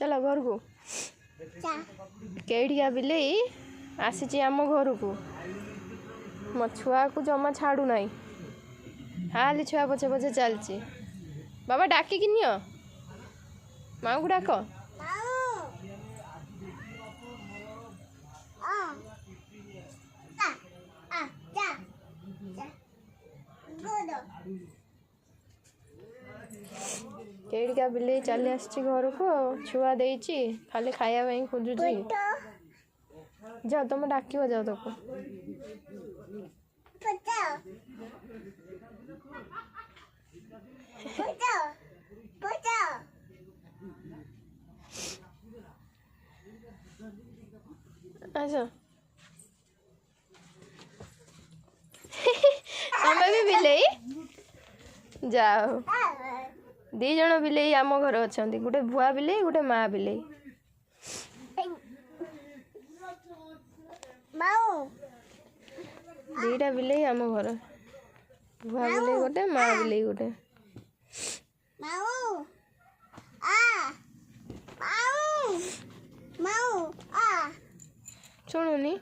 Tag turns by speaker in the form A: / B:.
A: चल घर को केडिया बिले आसी आम घर को मो छुआ को जमा छाड़ू ना हाली छुआ पछे पछे चलची बाबा डाकिकी नियो माँ को डाक केडिका बिले चली आसी घर को छुआ देची खाली खाया खोजुची जाओ तुम डाक जाओ तक अच्छा तमें भी बिले जाओ दी जन बिले आम घर अच्छा गोटे भुआ बिले गोटे माँ बिले दीटा बिले आम घर भुआ बिले गोटे माँ बिले गोटे शुणुनी